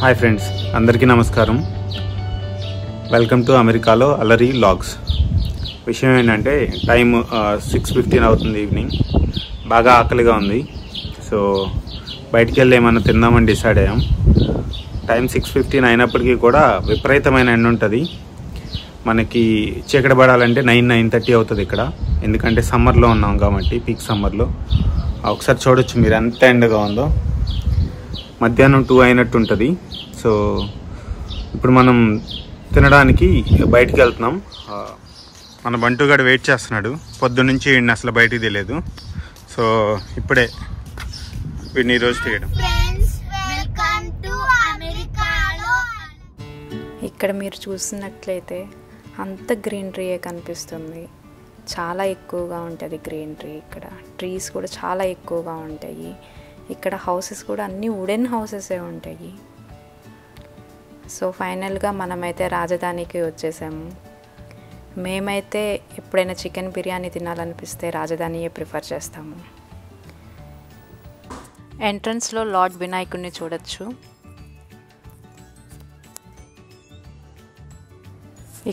Hi friends, అందరికీ నమస్కారం. Welcome to అమెరికాలో అలరీ లాగ్స్. విషయం ఏంటంటే టైం 6:15 అవుతుంది ఈవినింగ్. బాగా ఆకలిగా ఉంది. సో బయటికి వెళ్ళి ఏమన్నా తిందామని డిసైడ్ అయ్యాం. టైం 6:15 అయినప్పటికీ కూడా విపరీతమైన ఎండ ఉంటుంది. మనకి చీకటి పడాలంటే 9-9:30 అవుతుంది ఇక్కడ. ఎందుకంటే సమ్మర్లో ఉన్నాం కాబట్టి, పీక్ సమ్మర్లో. ఒకసారి చూడొచ్చు మీరు ఎంత ఎండగా ఉందో. మధ్యాహ్నం 2 అయినట్టు ఉంటుంది. సో ఇప్పుడు మనం తినడానికి బయటికి వెళ్తున్నాం. మన బంటుగాడు వెయిట్ చేస్తున్నాడు. పొద్దున్నుంచి వీడిని అసలు బయటికి తెలియదు. సో ఇప్పుడే వీడిని ఈరోజు తీయడం. ఇక్కడ మీరు చూసినట్లయితే అంత గ్రీనరీయే కనిపిస్తుంది. చాలా ఎక్కువగా ఉంటుంది గ్రీనరీ. ఇక్కడ ట్రీస్ కూడా చాలా ఎక్కువగా ఉంటాయి. ఇక్కడ హౌసెస్ కూడా అన్నీ వుడెన్ హౌసెసే ఉంటాయి. సో ఫైనల్గా మనమైతే రాజధానికి వచ్చేసాము. మేమైతే ఎప్పుడైనా చికెన్ బిర్యానీ తినాలనిపిస్తే రాజధానియే ప్రిఫర్ చేస్తాము. ఎంట్రన్స్లో లార్డ్ వినాయకుడిని చూడొచ్చు.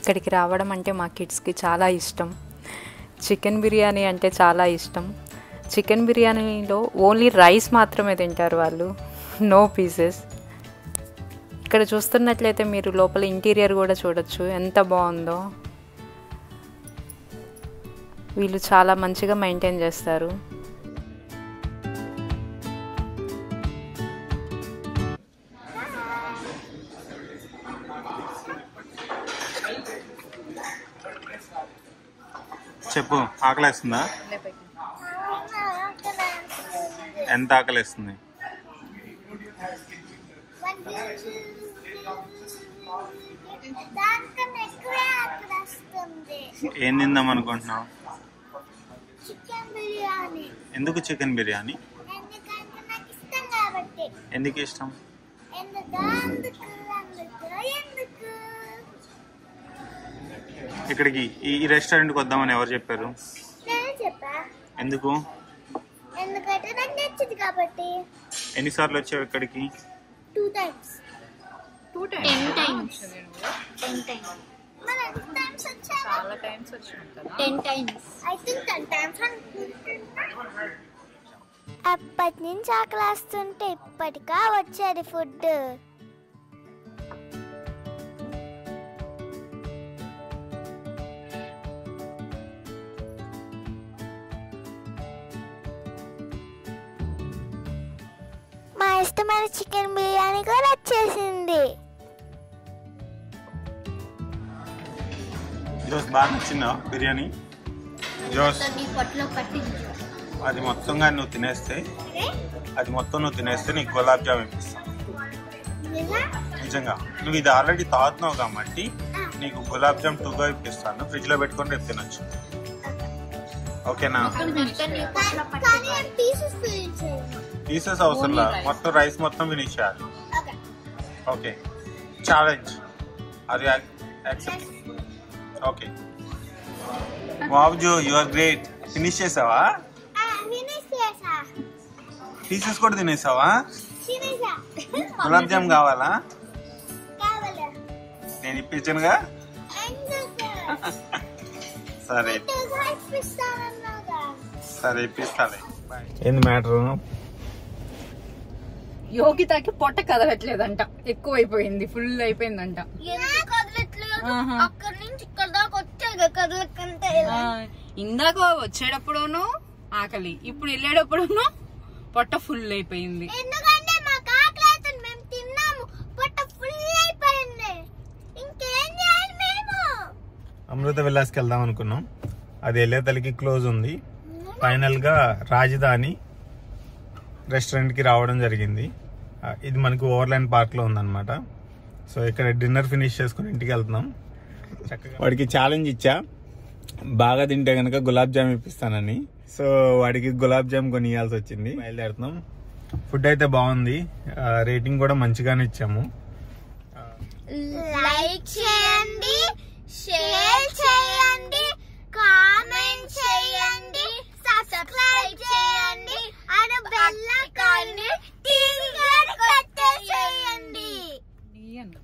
ఇక్కడికి రావడం అంటే మా కిడ్స్కి చాలా ఇష్టం. చికెన్ బిర్యానీ అంటే చాలా ఇష్టం. చికెన్ బిర్యానీలో ఓన్లీ రైస్ మాత్రమే తింటారు వాళ్ళు, నో పీసెస్. ఇక్కడ చూస్తున్నట్లయితే మీరు లోపల ఇంటీరియర్ కూడా చూడొచ్చు ఎంత బాగుందో. వీళ్ళు చాలా మంచిగా మెయింటైన్ చేస్తారు. చెప్పు, ఆకలేస్తుందా? ఎంత ఆకలేస్తుంది? ఏం తిందాం అనుకుంటున్నావు? ఎందుకు చికెన్ బిర్యానీ? ఎందుకు ఇష్టం? ఇక్కడికి ఈ రెస్టారెంట్కి వద్దామని ఎవరు చెప్పారు? ఎందుకు? ఎన్నిసార్లు వచ్చావు ఇక్కడికి? 2 times. 10 times. చాలా టైమ్స్ వచ్చాం కదా. 10 times. I think 10 times. అప్పటి నుంచి ఆకలేస్తుంటే ఇప్పటికా వచ్చేది ఫుడ్. మా ఇష్టమైన చికెన్ బిర్యానీ కూడా వచ్చేసింది. జోస్ బాగా నచ్చిందా బిర్యానీ? జోస్ అది మొత్తంగా నువ్వు తినేస్తే నీకు గులాబ్ జామ్ ఇప్పిస్తాను. నిజంగా నువ్వు ఇది ఆల్రెడీ తాగుతున్నావు కాబట్టి నీకు గులాబ్ జామ్ 2గా ఇప్పిస్తాను. ఫ్రిడ్జ్ లో పెట్టుకొని రేపు తినొచ్చు. ఓకేనా? పీసెస్ అవసరంలా, మొత్తం రైస్ మొత్తం ఫినిష్ చేయాలి. Okay, challenge. Are you accepting? Okay. వావ్జో, యు ఆర్ గ్రేట్. ఫినిష్ చేసావా? పీసెస్ కూడా తినేసావా? గులాబ్ జామ్ కావాలా? నేను ఇప్పించానుగా. సరే సరే ఇప్పిస్తాలే. ఏంది మ్యాటర్? యోగితకి పొట్ట కదలట్లేదంట, ఎక్కువ అయిపోయింది, ఫుల్ అయిపోయిందంట. ఇందాక వచ్చేటప్పుడును ఆకలి, ఇప్పుడు వెళ్ళేటప్పుడును పొట్ట ఫుల్ అయిపోయింది. అమృత విలాస్కి వెళ్దాం అనుకున్నాం. అది వెళ్ళే తలకి క్లోజ్ ఉంది. ఫైనల్ గా రాజధాని రెస్టారెంట్ కి రావడం జరిగింది. ఇది మనకు ఓవర్లాండ్ పార్క్ లో ఉందన్నమాట. సో ఇక్కడ డిన్నర్ ఫినిష్ చేసుకుని ఇంటికి వెళ్తున్నాం. వాడికి ఛాలెంజ్ ఇచ్చా, బాగా తింటే కనుక గులాబ్ జామ్ ఇప్పిస్తానని. సో వాడికి గులాబ్ జామ్ కొని ఇవ్వాల్సి వచ్చింది. బయలుదేరుతున్నాం. ఫుడ్ అయితే బాగుంది, రేటింగ్ కూడా మంచిగానే ఇచ్చాము. లైక్ చేయండి, షేర్ చేయండి, కామెంట్ చేయండి, సబ్స్క్రైబ్ చేయండి, అండ్ బెల్ ఐకాన్ ని కొట్టేసేయండి. అన్న